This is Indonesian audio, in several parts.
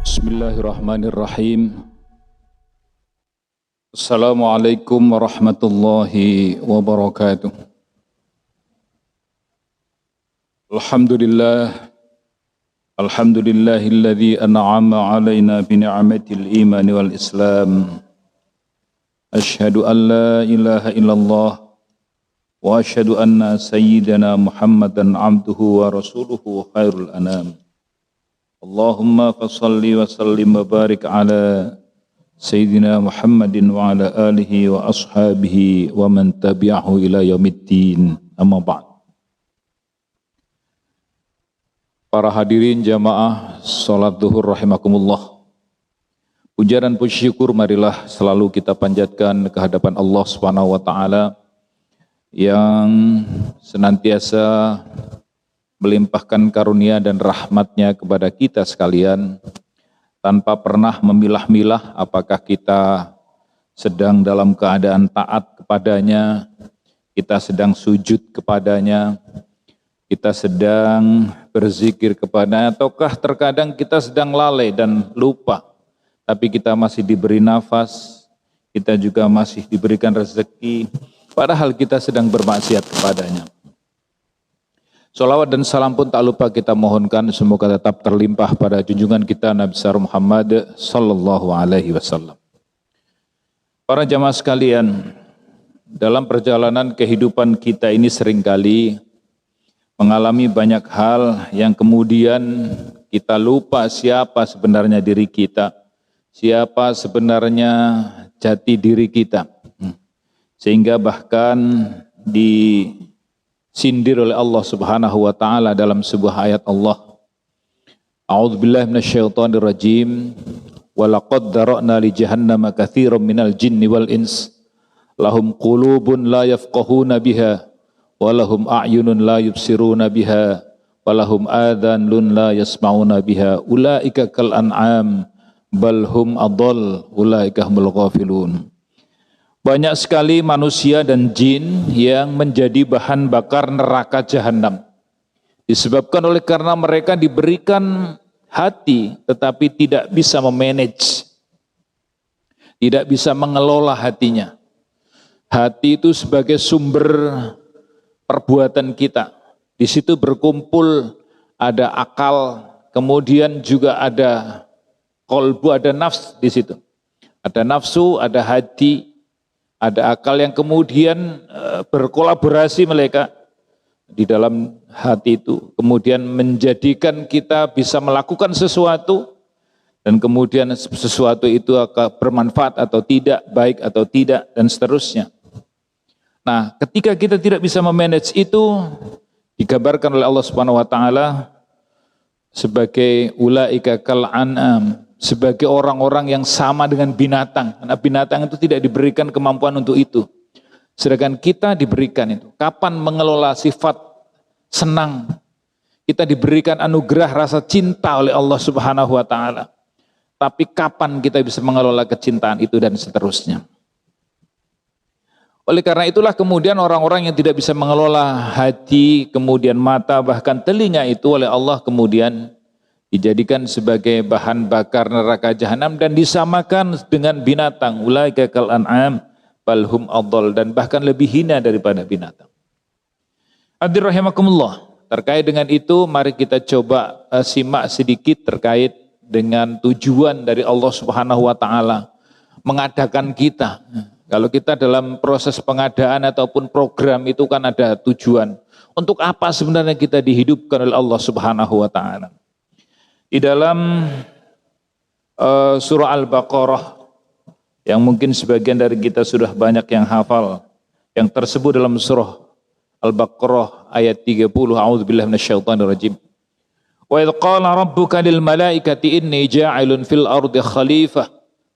Bismillahirrahmanirrahim. Assalamualaikum warahmatullahi wabarakatuh. Alhamdulillahilladzi an'ama alaina bi ni'matil iman wal islam. Asyhadu an la ilaha illallah wa asyhadu anna sayyidana Muhammadan abduhu wa rasuluhu khairul anam. Allahumma fassalli wa sallim wa barik ala Sayyidina Muhammadin wa ala alihi wa ashabihi wa man tabi'ahu ila yaumiddin, amma ba'd. Para hadirin jamaah salat zuhur rahimakumullah. Puja dan puji syukur marilah selalu kita panjatkan ke hadapan Allah Subhanahu wa taala yang senantiasa melimpahkan karunia dan rahmatnya kepada kita sekalian tanpa pernah memilah-milah apakah kita sedang dalam keadaan taat kepadanya, kita sedang sujud kepadanya, kita sedang berzikir kepadanya, ataukah terkadang kita sedang lalai dan lupa, tapi kita masih diberi nafas, kita juga masih diberikan rezeki, padahal kita sedang bermaksiat kepadanya. Salawat dan salam pun tak lupa kita mohonkan semoga tetap terlimpah pada junjungan kita Nabi besar Muhammad sallallahu alaihi wasallam. Para jamaah sekalian, dalam perjalanan kehidupan kita ini seringkali mengalami banyak hal yang kemudian kita lupa siapa sebenarnya diri kita, siapa sebenarnya jati diri kita. Sehingga bahkan disindir oleh Allah Subhanahu wa taala dalam sebuah ayat Allah. A'udzubillahi minasyaitonir rajim. Wa laqad dara'na li jahannama katsiran minal jinni wal ins lahum qulubun la yafqahuna biha wa lahum a'yunun la yubsiruna biha wa lahum adhanun la yasma'una biha ulaika kal an'am bal hum adall ulaika humul ghafilun. Banyak sekali manusia dan jin yang menjadi bahan bakar neraka jahanam. Disebabkan oleh karena mereka diberikan hati tetapi tidak bisa memanage. Tidak bisa mengelola hatinya. Hati itu sebagai sumber perbuatan kita. Di situ berkumpul ada akal, kemudian juga ada qalbu, ada nafs di situ. Ada nafsu, ada hati, ada akal yang kemudian berkolaborasi mereka di dalam hati itu. Kemudian menjadikan kita bisa melakukan sesuatu dan kemudian sesuatu itu akan bermanfaat atau tidak, baik atau tidak dan seterusnya. Nah, ketika kita tidak bisa memanage itu digambarkan oleh Allah Subhanahu wa taala sebagai ulaika kal an'am, sebagai orang-orang yang sama dengan binatang. Karena binatang itu tidak diberikan kemampuan untuk itu. Sedangkan kita diberikan itu. Kapan mengelola sifat senang? Kita diberikan anugerah rasa cinta oleh Allah Subhanahu wa taala. Tapi kapan kita bisa mengelola kecintaan itu dan seterusnya. Oleh karena itulah kemudian orang-orang yang tidak bisa mengelola hati, kemudian mata, bahkan telinga itu oleh Allah kemudian dijadikan sebagai bahan bakar neraka jahanam dan disamakan dengan binatang. Ulaika kal an'am bal hum adall, dan bahkan lebih hina daripada binatang. Hadirin rahimakumullah. Terkait dengan itu mari kita coba simak sedikit terkait dengan tujuan dari Allah Subhanahu wa taala mengadakan kita. Kalau kita dalam proses pengadaan ataupun program itu kan ada tujuan. Untuk apa sebenarnya kita dihidupkan oleh Allah Subhanahu wa taala? Di dalam surah Al-Baqarah yang mungkin sebagian dari kita sudah banyak yang hafal, yang tersebut dalam surah Al-Baqarah ayat 30, a'udzubillahi minasyaitonir rajim. Wa idz qala rabbuka lil malaikati inni ja'ilun fil ardi khalifah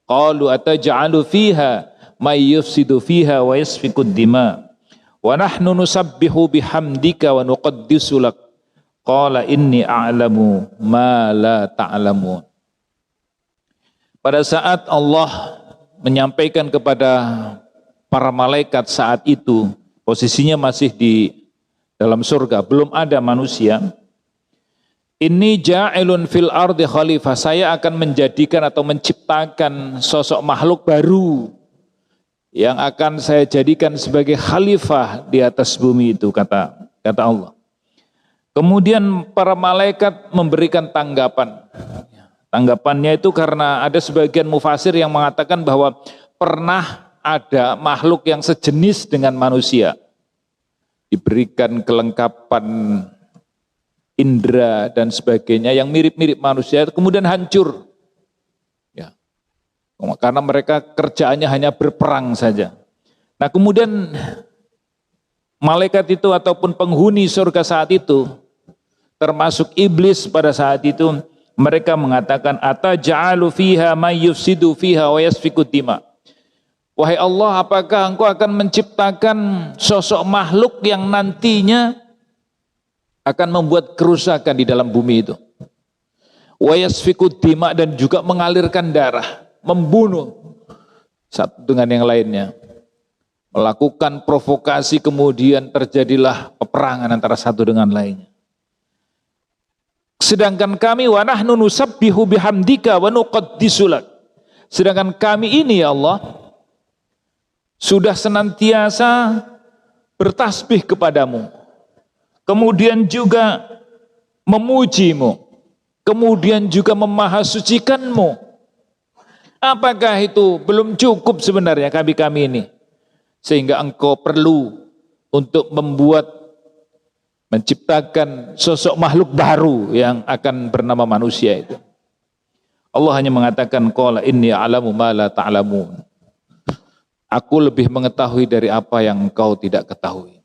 qalu ataj'alu fiha may yufsidu fiha wa yasfikud dima wa nahnu nusabbihu bihamdika wa nuqaddisu lak qala inni a'lamu ma la ta'lamun. Pada saat Allah menyampaikan kepada para malaikat saat itu, posisinya masih di dalam surga, belum ada manusia. Inni ja'ilun fil ardi khalifah, saya akan menjadikan atau menciptakan sosok makhluk baru yang akan saya jadikan sebagai khalifah di atas bumi itu, kata Allah. Kemudian para malaikat memberikan tanggapan. Tanggapannya itu karena ada sebagian mufasir yang mengatakan bahwa pernah ada makhluk yang sejenis dengan manusia, diberikan kelengkapan indera dan sebagainya yang mirip-mirip manusia, kemudian hancur. Ya. Karena mereka kerjaannya hanya berperang saja. Nah, kemudian malaikat itu ataupun penghuni surga saat itu, termasuk iblis pada saat itu, mereka mengatakan, ataj'alu fiha may yufsidu fiha wa yasfiku dima. Wahai Allah, apakah Engkau akan menciptakan sosok makhluk yang nantinya akan membuat kerusakan di dalam bumi itu? Wa yasfiku dima, dan juga mengalirkan darah, membunuh satu dengan yang lainnya. Melakukan provokasi, kemudian terjadilah peperangan antara satu dengan lainnya. Sedangkan kami wa nahnu nusabbihu bihamdika wa nuqaddisu lak. Sedangkan kami ini ya Allah sudah senantiasa bertasbih kepadamu, kemudian juga memujimu, kemudian juga memahasucikanmu. Apakah itu belum cukup sebenarnya kami ini? Sehingga engkau perlu untuk menciptakan sosok makhluk baru yang akan bernama manusia itu. Allah hanya mengatakan, qala inni a'lamu ma la ta'lamun. Aku lebih mengetahui dari apa yang engkau tidak ketahui.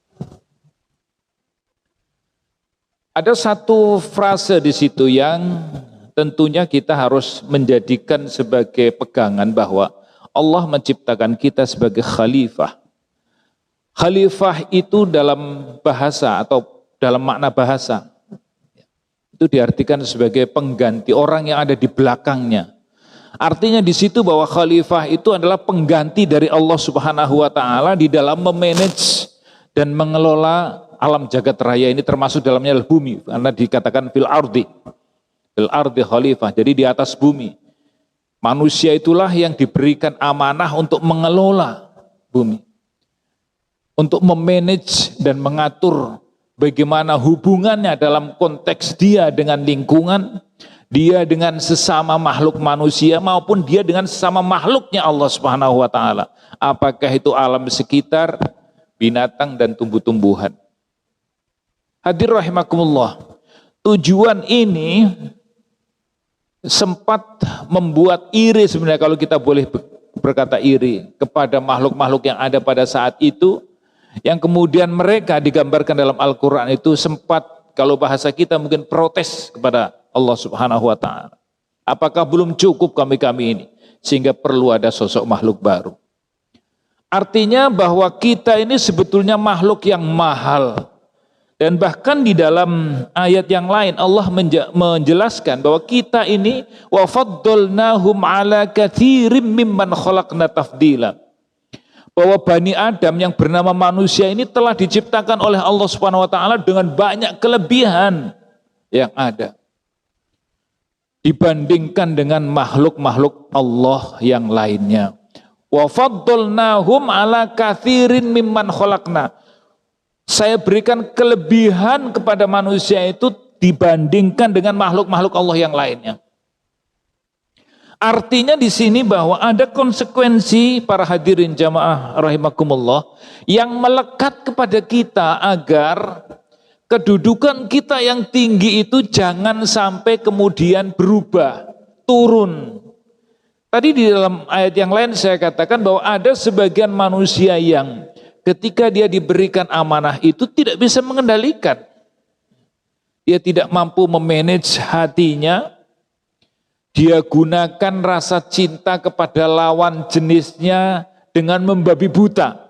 Ada satu frase di situ yang tentunya kita harus menjadikan sebagai pegangan bahwa Allah menciptakan kita sebagai khalifah. Khalifah itu dalam bahasa atau dalam makna bahasa itu diartikan sebagai pengganti orang yang ada di belakangnya. Artinya di situ bahwa khalifah itu adalah pengganti dari Allah Subhanahu wa taala di dalam memanage dan mengelola alam jagat raya ini, termasuk dalamnya bumi, karena dikatakan fil ardi khalifah, jadi di atas bumi. Manusia itulah yang diberikan amanah untuk mengelola bumi, untuk memanage dan mengatur bagaimana hubungannya dalam konteks dia dengan lingkungan, dia dengan sesama makhluk manusia, maupun dia dengan sesama makhluknya Allah Subhanahu wa taala. Apakah itu alam sekitar, binatang dan tumbuh-tumbuhan. Hadir rahimakumullah. Tujuan ini sempat membuat iri sebenarnya, kalau kita boleh berkata iri, kepada makhluk-makhluk yang ada pada saat itu, yang kemudian mereka digambarkan dalam Al-Quran itu sempat, kalau bahasa kita mungkin protes kepada Allah Subhanahu wa taala. Apakah belum cukup kami ini, sehingga perlu ada sosok makhluk baru. Artinya bahwa kita ini sebetulnya makhluk yang mahal. Dan bahkan di dalam ayat yang lain Allah menjelaskan bahwa kita ini wa faddalnahum ala katsirin mimman khalaqna tafdila. Bahwa Bani Adam yang bernama manusia ini telah diciptakan oleh Allah Subhanahu wa taala dengan banyak kelebihan yang ada dibandingkan dengan makhluk-makhluk Allah yang lainnya. Wa faddalnahum ala katsirin mimman khalaqna. Saya berikan kelebihan kepada manusia itu dibandingkan dengan makhluk-makhluk Allah yang lainnya. Artinya di sini bahwa ada konsekuensi para hadirin jamaah rahimakumullah yang melekat kepada kita agar kedudukan kita yang tinggi itu jangan sampai kemudian berubah, turun. Tadi di dalam ayat yang lain saya katakan bahwa ada sebagian manusia yang ketika dia diberikan amanah itu tidak bisa mengendalikan. Dia tidak mampu memanage hatinya. Dia gunakan rasa cinta kepada lawan jenisnya dengan membabi buta.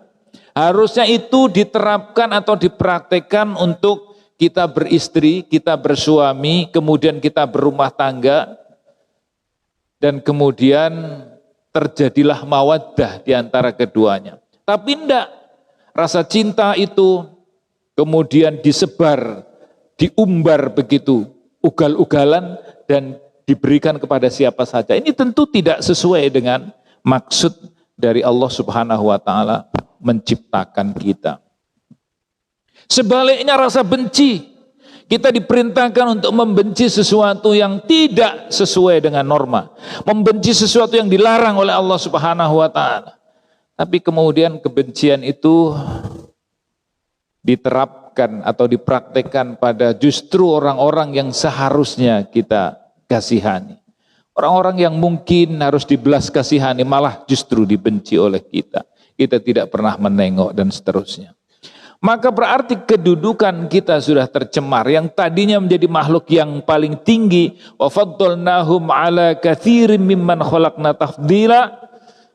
Harusnya itu diterapkan atau dipraktekkan untuk kita beristri, kita bersuami, kemudian kita berumah tangga, dan kemudian terjadilah mawaddah di antara keduanya. Tapi enggak, rasa cinta itu kemudian disebar, diumbar begitu ugal-ugalan dan diberikan kepada siapa saja. Ini tentu tidak sesuai dengan maksud dari Allah Subhanahu wa taala menciptakan kita. Sebaliknya rasa benci, kita diperintahkan untuk membenci sesuatu yang tidak sesuai dengan norma, membenci sesuatu yang dilarang oleh Allah Subhanahu wa taala. Tapi kemudian kebencian itu diterapkan atau dipraktekkan pada justru orang-orang yang seharusnya kita kasihani. Orang-orang yang mungkin harus dibelas kasihani malah justru dibenci oleh kita. Kita tidak pernah menengok dan seterusnya. Maka berarti kedudukan kita sudah tercemar. Yang tadinya menjadi makhluk yang paling tinggi. Wa faddalnahum ala katsirin mimman khalaqna tafdila.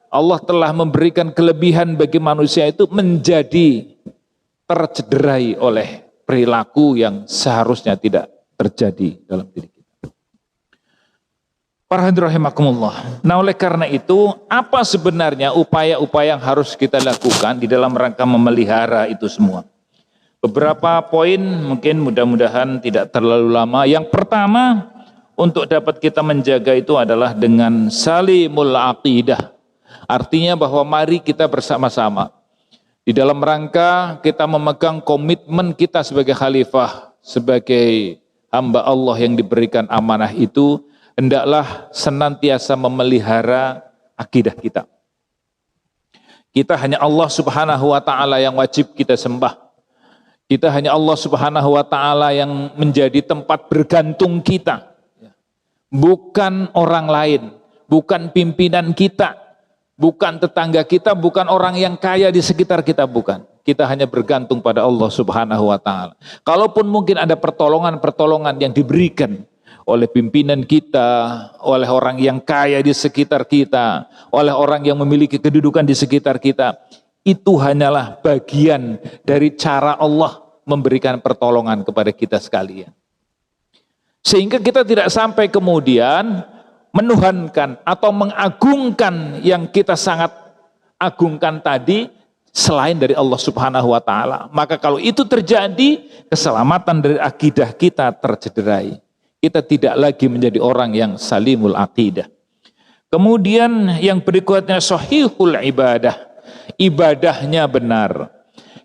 Allah telah memberikan kelebihan bagi manusia itu menjadi tercederai oleh perilaku yang seharusnya tidak terjadi dalam diri kita. Para hadirin rahimakumullah. Nah, oleh karena itu, apa sebenarnya upaya-upaya yang harus kita lakukan di dalam rangka memelihara itu semua? Beberapa poin mungkin mudah-mudahan tidak terlalu lama. Yang pertama, untuk dapat kita menjaga itu adalah dengan salimul aqidah. Artinya bahwa mari kita bersama-sama di dalam rangka kita memegang komitmen kita sebagai khalifah, sebagai hamba Allah yang diberikan amanah itu, hendaklah senantiasa memelihara akidah kita. Kita hanya Allah Subhanahu wa taala yang wajib kita sembah. Kita hanya Allah Subhanahu wa taala yang menjadi tempat bergantung kita. Bukan orang lain, bukan pimpinan kita, bukan tetangga kita, bukan orang yang kaya di sekitar kita, bukan. Kita hanya bergantung pada Allah Subhanahu wa taala. Kalaupun mungkin ada pertolongan-pertolongan yang diberikan oleh pimpinan kita, oleh orang yang kaya di sekitar kita, oleh orang yang memiliki kedudukan di sekitar kita, itu hanyalah bagian dari cara Allah memberikan pertolongan kepada kita sekalian. Sehingga kita tidak sampai kemudian menuhankan atau mengagungkan yang kita sangat agungkan tadi selain dari Allah Subhanahu wa taala. Maka kalau itu terjadi, keselamatan dari akidah kita tercederai. Kita tidak lagi menjadi orang yang salimul aqidah. Kemudian yang berikutnya sahihul ibadah. Ibadahnya benar.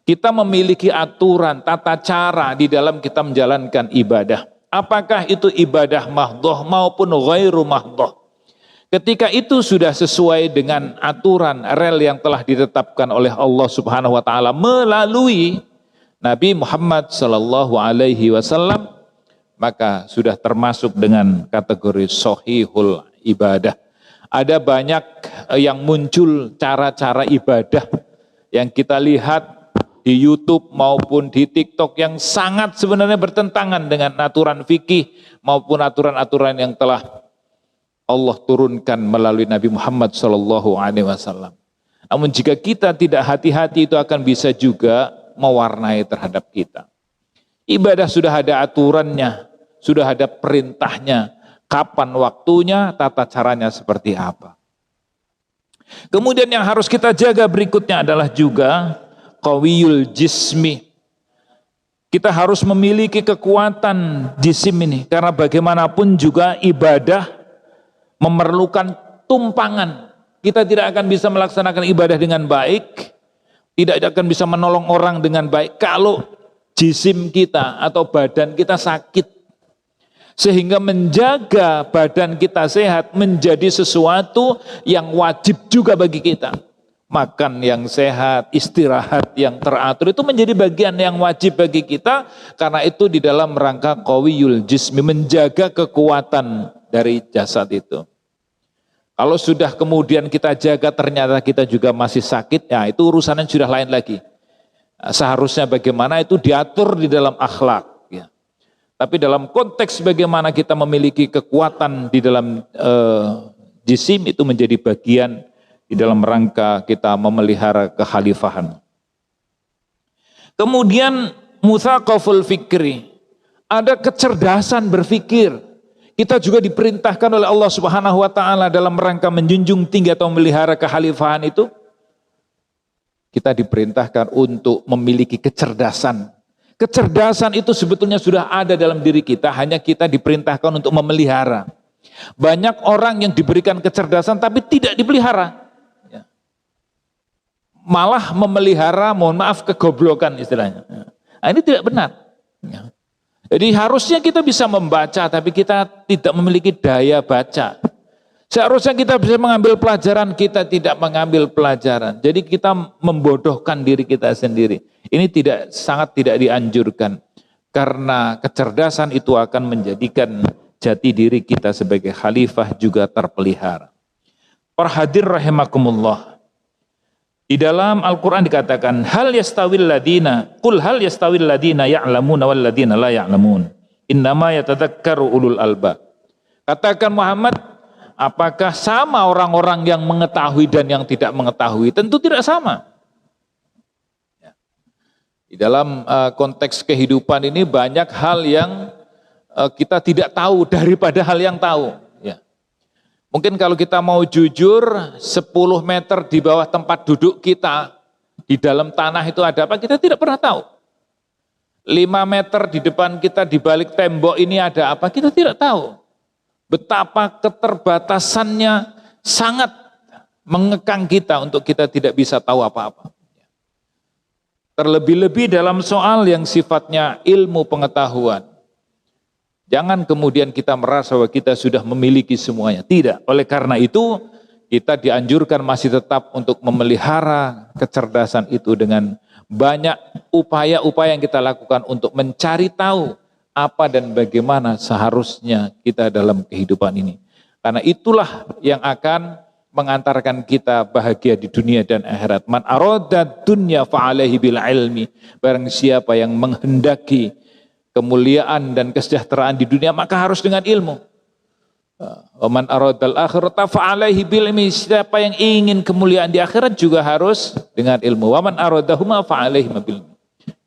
Kita memiliki aturan, tata cara di dalam kita menjalankan ibadah. Apakah itu ibadah mahdhah maupun ghairu mahdhah. Ketika itu sudah sesuai dengan aturan rel yang telah ditetapkan oleh Allah Subhanahu wa taala melalui Nabi Muhammad sallallahu alaihi wasallam, maka sudah termasuk dengan kategori sahihul ibadah. Ada banyak yang muncul cara-cara ibadah yang kita lihat di YouTube maupun di TikTok yang sangat sebenarnya bertentangan dengan aturan fikih maupun aturan-aturan yang telah Allah turunkan melalui Nabi Muhammad SAW. Namun jika kita tidak hati-hati, itu akan bisa juga mewarnai terhadap kita. Ibadah sudah ada aturannya, sudah ada perintahnya, kapan waktunya, tata caranya seperti apa. Kemudian yang harus kita jaga berikutnya adalah juga qawiyul jismi. Kita harus memiliki kekuatan jisim ini, karena bagaimanapun juga ibadah memerlukan tumpangan. Kita tidak akan bisa melaksanakan ibadah dengan baik, tidak akan bisa menolong orang dengan baik kalau jisim kita atau badan kita sakit. Sehingga menjaga badan kita sehat menjadi sesuatu yang wajib juga bagi kita. Makan yang sehat, istirahat yang teratur itu menjadi bagian yang wajib bagi kita. Karena itu di dalam rangka qawiyul jismi, menjaga kekuatan dari jasad itu. Kalau sudah kemudian kita jaga ternyata kita juga masih sakit, ya itu urusannya sudah lain lagi. Seharusnya bagaimana itu diatur di dalam akhlak. Tapi dalam konteks bagaimana kita memiliki kekuatan di dalam jisim itu menjadi bagian di dalam rangka kita memelihara kekhalifahan. Kemudian mutsaqaful fikri, ada kecerdasan berpikir. Kita juga diperintahkan oleh Allah Subhanahu wa taala dalam rangka menjunjung tinggi atau memelihara kekhalifahan itu. Kita diperintahkan untuk memiliki kecerdasan. Kecerdasan itu sebetulnya sudah ada dalam diri kita, hanya kita diperintahkan untuk memelihara. Banyak orang yang diberikan kecerdasan tapi tidak dipelihara. Ya. Malah memelihara, mohon maaf, kegoblokan istilahnya. Nah, ini tidak benar. Ya. Jadi harusnya kita bisa membaca, tapi kita tidak memiliki daya baca. Seharusnya kita bisa mengambil pelajaran, kita tidak mengambil pelajaran. Jadi kita membodohkan diri kita sendiri. Ini sangat tidak dianjurkan. Karena kecerdasan itu akan menjadikan jati diri kita sebagai khalifah juga terpelihara. Para hadirin rahimakumullah. Di dalam Al-Quran dikatakan, hal yastawil ladina, qul hal yastawil ladina ya'lamuna wal ladina la ya'lamun. Innama yatadzakkaru ulul albab. Katakan Muhammad, apakah sama orang-orang yang mengetahui dan yang tidak mengetahui? Tentu tidak sama. Di dalam konteks kehidupan ini banyak hal yang kita tidak tahu daripada hal yang tahu. Ya. Mungkin kalau kita mau jujur, 10 meter di bawah tempat duduk kita, di dalam tanah itu ada apa, kita tidak pernah tahu. 5 meter di depan kita, di balik tembok ini ada apa, kita tidak tahu. Betapa keterbatasannya sangat mengekang kita untuk kita tidak bisa tahu apa-apa. Terlebih-lebih dalam soal yang sifatnya ilmu pengetahuan. Jangan kemudian kita merasa bahwa kita sudah memiliki semuanya. Tidak. Oleh karena itu, kita dianjurkan masih tetap untuk memelihara kecerdasan itu dengan banyak upaya-upaya yang kita lakukan untuk mencari tahu apa dan bagaimana seharusnya kita dalam kehidupan ini. Karena itulah yang akan mengantarkan kita bahagia di dunia dan akhirat. Man arada dunya fa'alaihi bil ilmi. Barang siapa yang menghendaki kemuliaan dan kesejahteraan di dunia, maka harus dengan ilmu. Wa man aradal akhirata fa'alaihi bil ilmi. Siapa yang ingin kemuliaan di akhirat juga harus dengan ilmu. Wa man aradahuma fa'alaihi bil ilmi.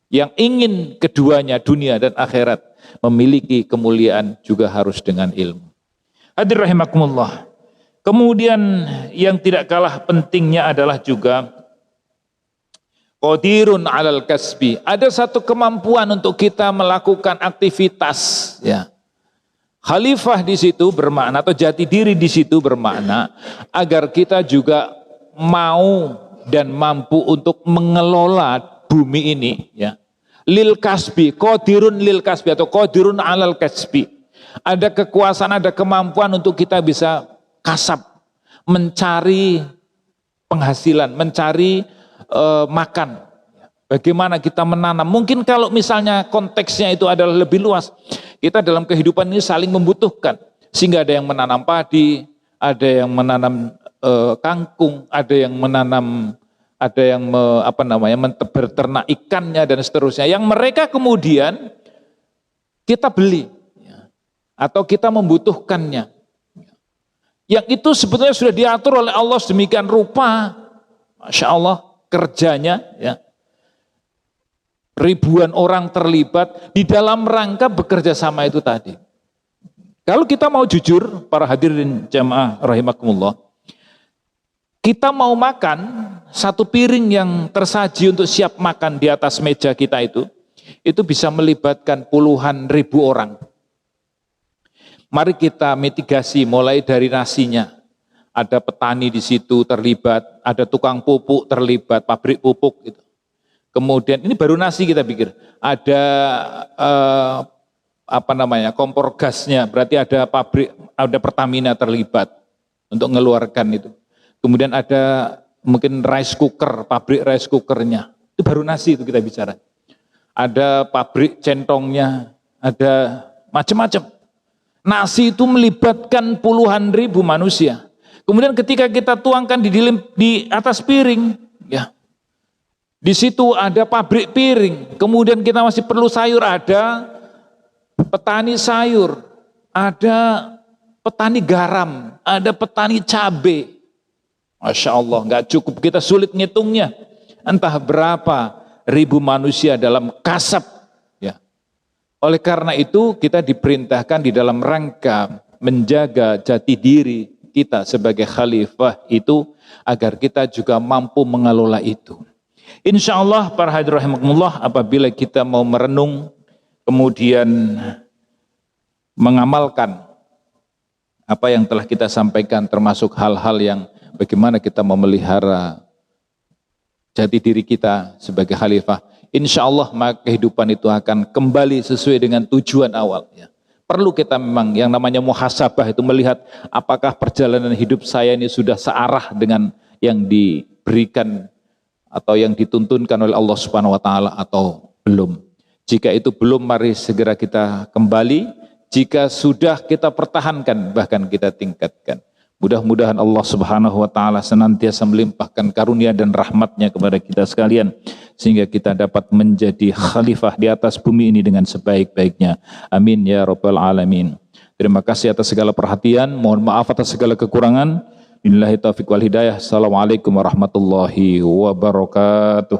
Yang ingin keduanya, dunia dan akhirat, memiliki kemuliaan juga harus dengan ilmu. Hadir rahimakumullah. Kemudian yang tidak kalah pentingnya adalah juga qadirun alal kasbi. Ada satu kemampuan untuk kita melakukan aktivitas, ya. Khalifah di situ bermakna, atau jati diri di situ bermakna agar kita juga mau dan mampu untuk mengelola bumi ini, ya. Lil kasbi, qadirun lil kasbi atau qadirun alal kasbi. Ada kekuasaan, ada kemampuan untuk kita bisa kasab, mencari penghasilan, mencari makan. Bagaimana kita menanam? Mungkin kalau misalnya konteksnya itu adalah lebih luas, kita dalam kehidupan ini saling membutuhkan. Sehingga ada yang menanam padi, ada yang menanam kangkung, ada yang menanam, ada yang berternak ikannya dan seterusnya. Yang mereka kemudian kita beli atau kita membutuhkannya. Yang itu sebetulnya sudah diatur oleh Allah sedemikian rupa, Masya Allah, kerjanya, ya. Ribuan orang terlibat di dalam rangka bekerja sama itu tadi. Kalau kita mau jujur, para hadirin jamaah rahimakumullah, kita mau makan, satu piring yang tersaji untuk siap makan di atas meja kita itu bisa melibatkan puluhan ribu orang. Mari kita mitigasi mulai dari nasinya. Ada petani di situ terlibat, ada tukang pupuk terlibat, pabrik pupuk gitu. Kemudian ini baru nasi kita pikir. Ada kompor gasnya, berarti ada pabrik, ada Pertamina terlibat untuk mengeluarkan itu. Kemudian ada mungkin rice cooker, pabrik rice cookernya. Itu baru nasi itu kita bicara. Ada pabrik centongnya, ada macam-macam. Nasi itu melibatkan puluhan ribu manusia. Kemudian ketika kita tuangkan di atas piring, ya, di situ ada pabrik piring. Kemudian kita masih perlu sayur, ada petani sayur, ada petani garam, ada petani cabai. Masya Allah, nggak cukup, kita sulit ngitungnya. Entah berapa ribu manusia dalam kasab. Ya. Oleh karena itu kita diperintahkan di dalam rangka menjaga jati diri kita sebagai khalifah itu agar kita juga mampu mengelola itu. Insya Allah para hadirin rahimakumullah, apabila kita mau merenung kemudian mengamalkan apa yang telah kita sampaikan, termasuk hal-hal yang bagaimana kita memelihara jati diri kita sebagai khalifah, insya Allah maka kehidupan itu akan kembali sesuai dengan tujuan awal. Ya. Perlu kita memang yang namanya muhasabah itu melihat apakah perjalanan hidup saya ini sudah searah dengan yang diberikan atau yang dituntunkan oleh Allah Subhanahu wa taala atau belum. Jika itu belum, mari segera kita kembali. Jika sudah, kita pertahankan, bahkan kita tingkatkan. Mudah-mudahan Allah Subhanahu wa taala senantiasa melimpahkan karunia dan rahmatnya kepada kita sekalian, sehingga kita dapat menjadi khalifah di atas bumi ini dengan sebaik-baiknya. Amin ya rabbal alamin. Terima kasih atas segala perhatian, mohon maaf atas segala kekurangan. Billahi taufiq wal hidayah. Assalamualaikum warahmatullahi wabarakatuh.